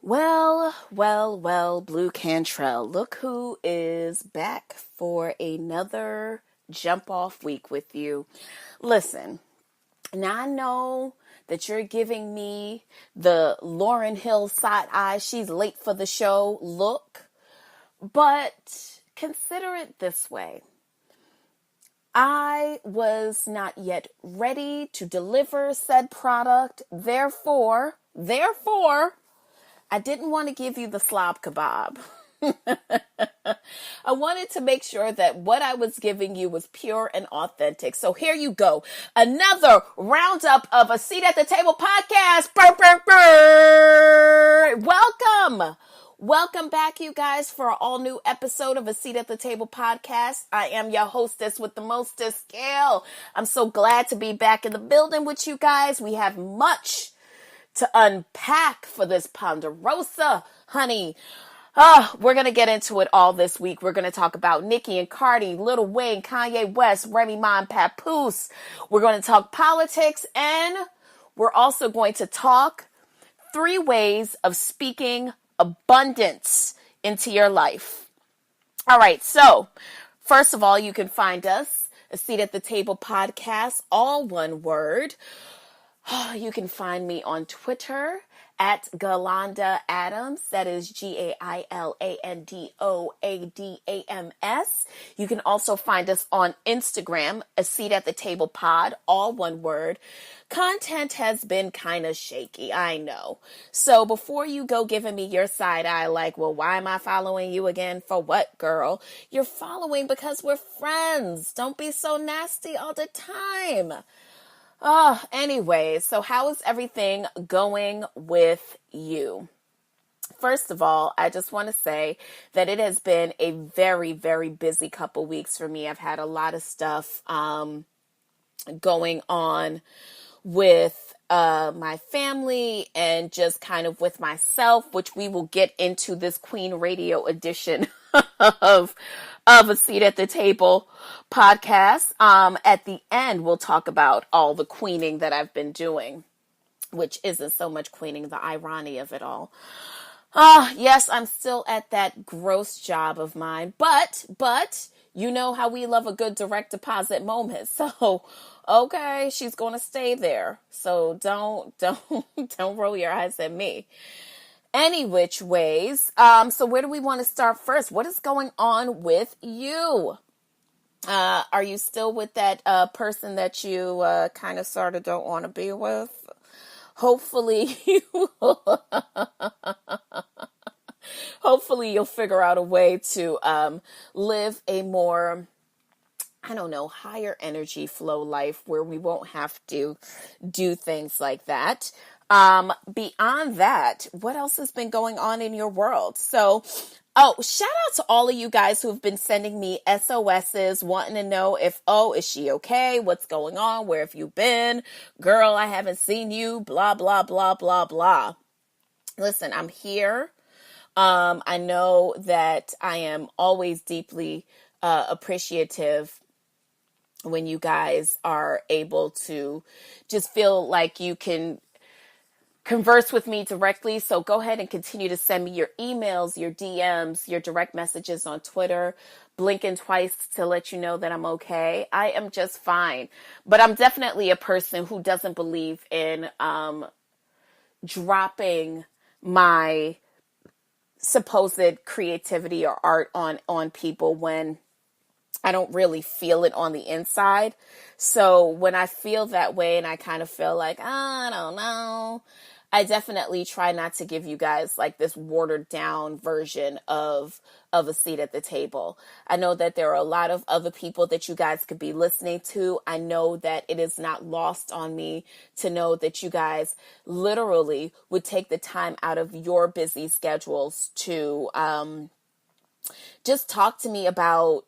Well, Blue Cantrell, look who is back for another jump off week with you. Listen, now I know that you're giving me the Lauryn Hill side eye, she's late for the show look, but consider it this way. I was not yet ready to deliver said product. Therefore, I didn't want to give you the slob kebab. I wanted to make sure that what I was giving you was pure and authentic. So here you go. Another roundup of a Seat at the Table podcast. Welcome. Welcome back, you guys, for an all new episode of a Seat at the Table podcast. I am your hostess with the mostest, Gail. I'm so glad to be back in the building with you guys. We have much to unpack for this Ponderosa, honey. We're going to get into it all this week. We're going to talk about Nicki and Cardi, Lil Wayne, Kanye West, Remy Ma and Papoose. We're going to talk politics, and we're also going to talk 3 ways of speaking abundance into your life. All right, so first of all, you can find us, a Seat at the Table podcast, all one word. You can find me on Twitter at Galanda Adams. That is GAILANDOADAMS. You can also find us on Instagram, a Seat at the Table pod, all one word. Content has been kind of shaky, I know. So before you go giving me your side eye like, well, why am I following you again? For what, girl? You're following because we're friends. Don't be so nasty all the time. Anyway, so how is everything going with you? First of all, I just want to say that it has been a very, very busy couple weeks for me. I've had a lot of stuff going on with my family and just kind of with myself, which we will get into this Queen Radio edition of a Seat at the Table podcast. At the end, we'll talk about all the queening that I've been doing, which isn't so much queening, the irony of it all. Yes, I'm still at that gross job of mine, but you know how we love a good direct deposit moment. So, okay, she's going to stay there. So don't roll your eyes at me. Any which ways. So where do we want to start first? What is going on with you? Are you still with that person that you kind of sort of don't want to be with? Hopefully hopefully you'll figure out a way to live a more, higher energy flow life where we won't have to do things like that. Beyond that, what else has been going on in your world? So, shout out to all of you guys who've been sending me SOSs, wanting to know if, is she okay? What's going on? Where have you been? Girl, I haven't seen you, blah, blah, blah, blah, blah. Listen, I'm here. I know that I am always deeply appreciative when you guys are able to just feel like you can converse with me directly. So go ahead and continue to send me your emails, your DMs, your direct messages on Twitter, blinking twice to let you know that I'm okay. I am just fine. But I'm definitely a person who doesn't believe in dropping my supposed creativity or art on people when I don't really feel it on the inside. So when I feel that way and I kind of feel like, I don't know, I definitely try not to give you guys like this watered down version of a seat at the table. I know that there are a lot of other people that you guys could be listening to. I know that it is not lost on me to know that you guys literally would take the time out of your busy schedules to just talk to me about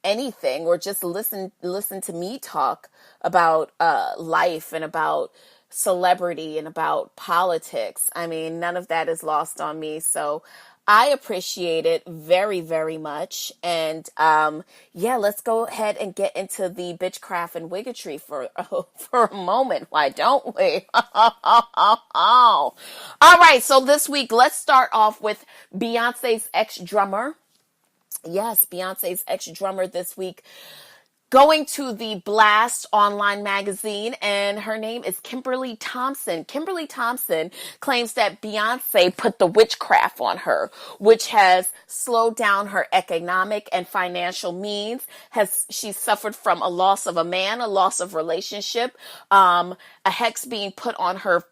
anything or just listen to me talk about life and about celebrity and about politics. I mean, none of that is lost on me. So I appreciate it very, very much. And yeah, let's go ahead and get into the bitchcraft and wiggatry for for a moment. Why don't we? All right. So this week, let's start off with Beyonce's ex-drummer. Yes, Beyonce's ex-drummer this week going to the Blast online magazine, and her name is Kimberly Thompson. Kimberly Thompson claims that Beyonce put the witchcraft on her, which has slowed down her economic and financial means. She suffered from a loss of a man, a loss of relationship, a hex being put on her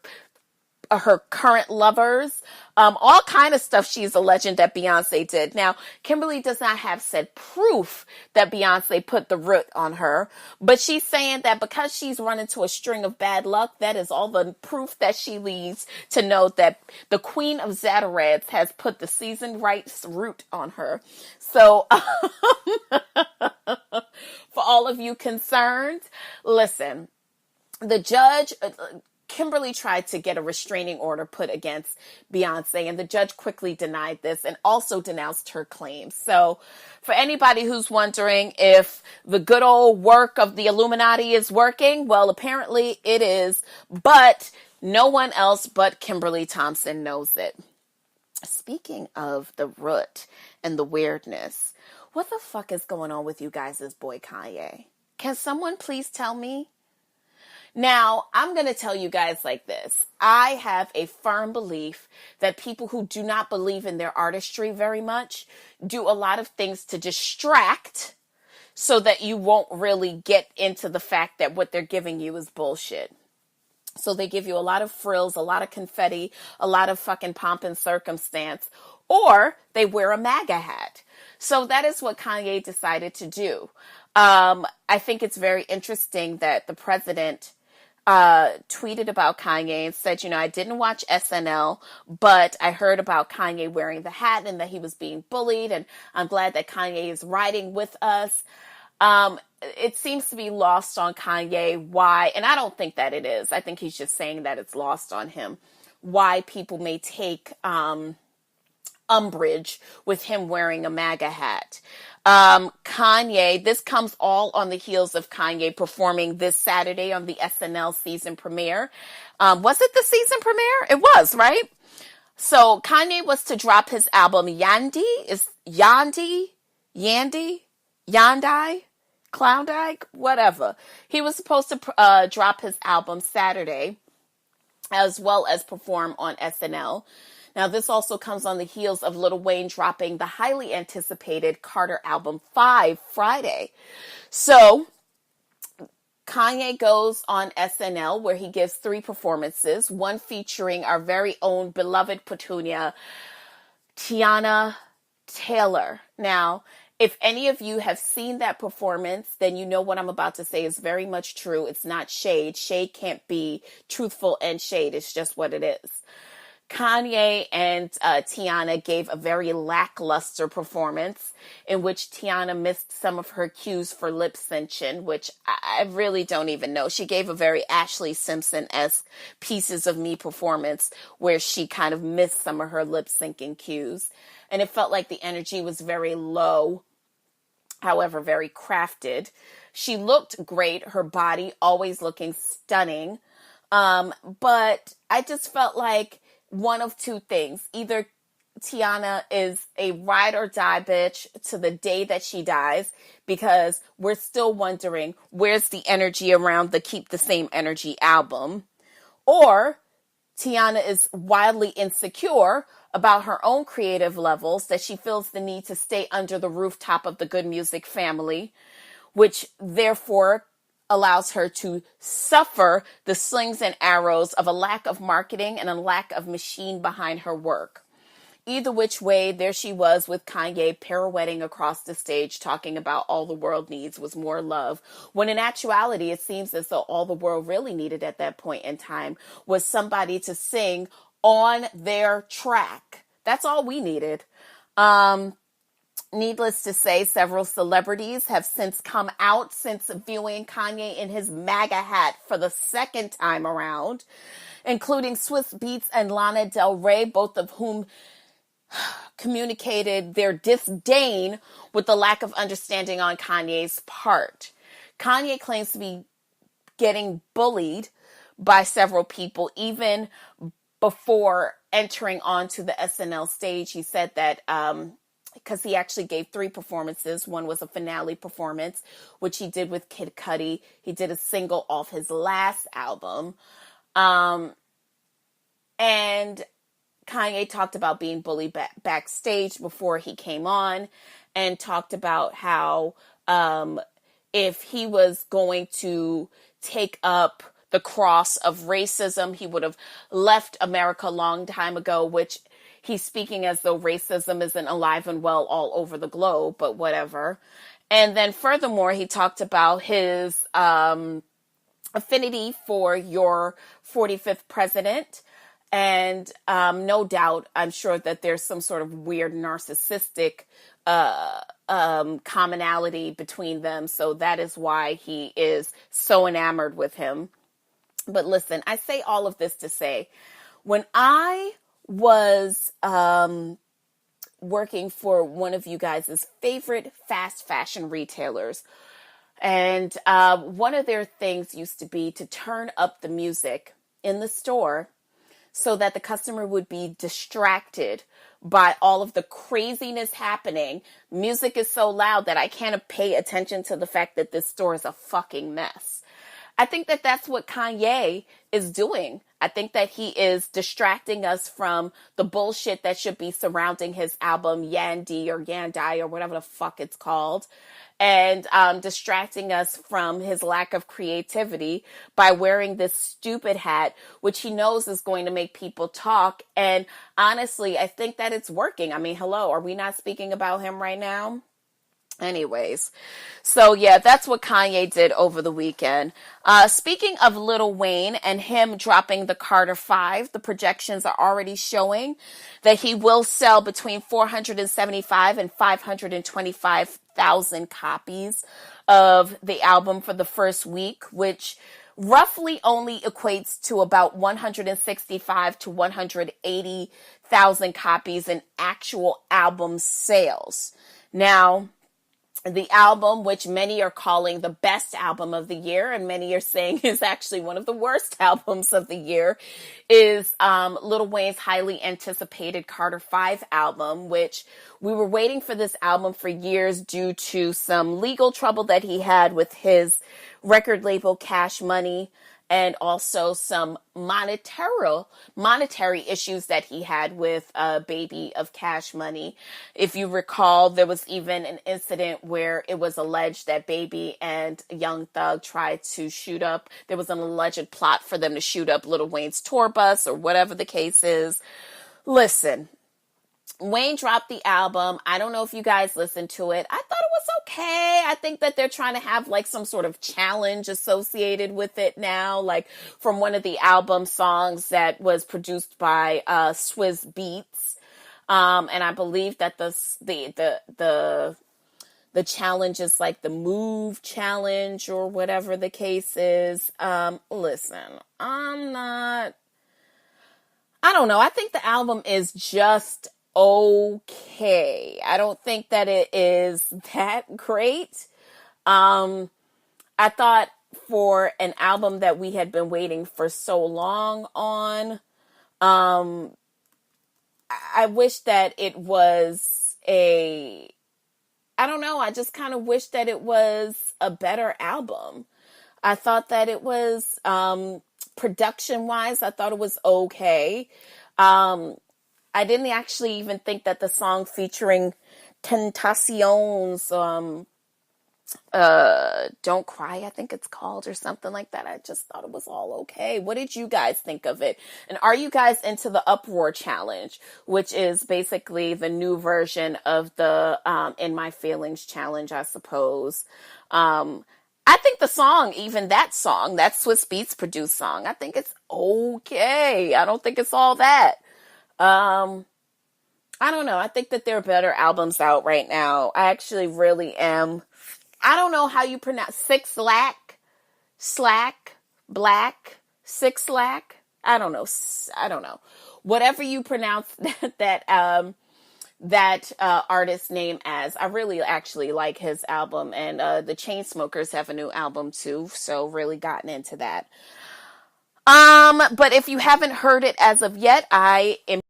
current lovers, all kind of stuff she's alleging that Beyonce did. Now, Kimberly does not have said proof that Beyonce put the root on her, but she's saying that because she's run into a string of bad luck, that is all the proof that she needs to know that the Queen of Zatarads has put the seasoned rights root on her. So, for all of you concerned, listen, the judge... Kimberly tried to get a restraining order put against Beyonce, and the judge quickly denied this and also denounced her claims. So for anybody who's wondering if the good old work of the Illuminati is working, well, apparently it is, but no one else but Kimberly Thompson knows it. Speaking of the root and the weirdness, what the fuck is going on with you guys' boy Kanye? Can someone please tell me? Now, I'm going to tell you guys like this. I have a firm belief that people who do not believe in their artistry very much do a lot of things to distract so that you won't really get into the fact that what they're giving you is bullshit. So they give you a lot of frills, a lot of confetti, a lot of fucking pomp and circumstance, or they wear a MAGA hat. So that is what Kanye decided to do. I think it's very interesting that the president tweeted about Kanye and said, I didn't watch SNL, but I heard about Kanye wearing the hat and that he was being bullied, and I'm glad that Kanye is riding with us. It seems to be lost on Kanye why, and I don't think that it is. I think he's just saying that it's lost on him, why people may take umbrage with him wearing a MAGA hat. Kanye, this comes all on the heels of Kanye performing this Saturday on the SNL season premiere. Was it the season premiere? It was, right? So Kanye was to drop his album Yandhi, Klondike, whatever. He was supposed to drop his album Saturday, as well as perform on SNL. Now, this also comes on the heels of Lil Wayne dropping the highly anticipated Carter album 5 Friday. So, Kanye goes on SNL where he gives 3 performances, one featuring our very own beloved Petunia, Teyana Taylor. Now, if any of you have seen that performance, then you know what I'm about to say is very much true. It's not shade. Shade can't be truthful and shade. It's just what it is. Kanye and Teyana gave a very lackluster performance in which Teyana missed some of her cues for lip syncing, which I really don't even know. She gave a very Ashley Simpson-esque Pieces of Me performance where she kind of missed some of her lip syncing cues. And it felt like the energy was very low, however, very crafted. She looked great, her body always looking stunning. But I just felt like one of two things. Either Teyana is a ride or die bitch to the day that she dies, because we're still wondering where's the energy around the Keep the Same Energy album, or Teyana is wildly insecure about her own creative levels, that she feels the need to stay under the rooftop of the Good Music family, which therefore allows her to suffer the slings and arrows of a lack of marketing and a lack of machine behind her work. Either which way, there she was with Kanye pirouetting across the stage talking about all the world needs was more love, when in actuality it seems as though all the world really needed at that point in time was somebody to sing on their track. That's all we needed. Needless to say, several celebrities have since come out since viewing Kanye in his MAGA hat for the second time around, including Swiss Beats and Lana Del Rey, both of whom communicated their disdain with the lack of understanding on Kanye's part. Kanye claims to be getting bullied by several people even before entering onto the SNL stage. He said that because he actually gave 3 performances. One was a finale performance, which he did with Kid Cudi. He did a single off his last album. And Kanye talked about being bullied backstage before he came on, and talked about how if he was going to take up the cross of racism, he would have left America a long time ago, which he's speaking as though racism isn't alive and well all over the globe, but whatever. And then furthermore, he talked about his affinity for your 45th president. And no doubt, I'm sure that there's some sort of weird narcissistic commonality between them. So that is why he is so enamored with him. But listen, I say all of this to say, when I was working for one of you guys' favorite fast fashion retailers, and one of their things used to be to turn up the music in the store so that the customer would be distracted by all of the craziness happening. Music is so loud that I can't pay attention to the fact that this store is a fucking mess. I think that that's what Kanye is doing. I think that he is distracting us from the bullshit that should be surrounding his album Yandhi or Yandhi or whatever the fuck it's called, and distracting us from his lack of creativity by wearing this stupid hat, which he knows is going to make people talk. And honestly, I think that it's working. I mean, hello, are we not speaking about him right now? Anyways, so yeah, that's what Kanye did over the weekend. Speaking of Lil Wayne and him dropping the Carter 5, the projections are already showing that he will sell between 475 and 525,000 copies of the album for the first week, which roughly only equates to about 165 to 180,000 copies in actual album sales. Now, the album, which many are calling the best album of the year, and many are saying is actually one of the worst albums of the year, is Lil Wayne's highly anticipated Carter 5 album, which we were waiting for this album for years due to some legal trouble that he had with his record label Cash Money, and also some monetary issues that he had with Baby of Cash Money. If you recall, there was even an incident where it was alleged that Baby and Young Thug tried to shoot up. There was an alleged plot for them to shoot up Lil Wayne's tour bus or whatever the case is. Listen, Wayne dropped the album. I don't know if you guys listened to it. I thought it was okay. I think that they're trying to have like some sort of challenge associated with it now, like from one of the album songs that was produced by Swizz Beats. And I believe that the challenge is like the Move Challenge or whatever the case is. Listen, I don't know. I think the album is just okay. I don't think that it is that great. I thought for an album that we had been waiting for so long on, I wish that it was I don't know, I just kind of wish that it was a better album. I thought that it was, production-wise, I thought it was okay. I didn't actually even think that the song featuring Tentacion's Don't Cry, I think it's called, or something like that. I just thought it was all okay. What did you guys think of it? And are you guys into the Uproar Challenge, which is basically the new version of the In My Feelings Challenge, I suppose. I think the song, even that song, that Swizz Beats produced song, I think it's okay. I don't think it's all that. I don't know. I think that there are better albums out right now. I actually really am. I don't know how you pronounce Six Lack, Slack, Black, Six Lack. I don't know. I don't know. Whatever you pronounce that artist name as. I really actually like his album, and the Chainsmokers have a new album too, so really gotten into that. But if you haven't heard it as of yet, I am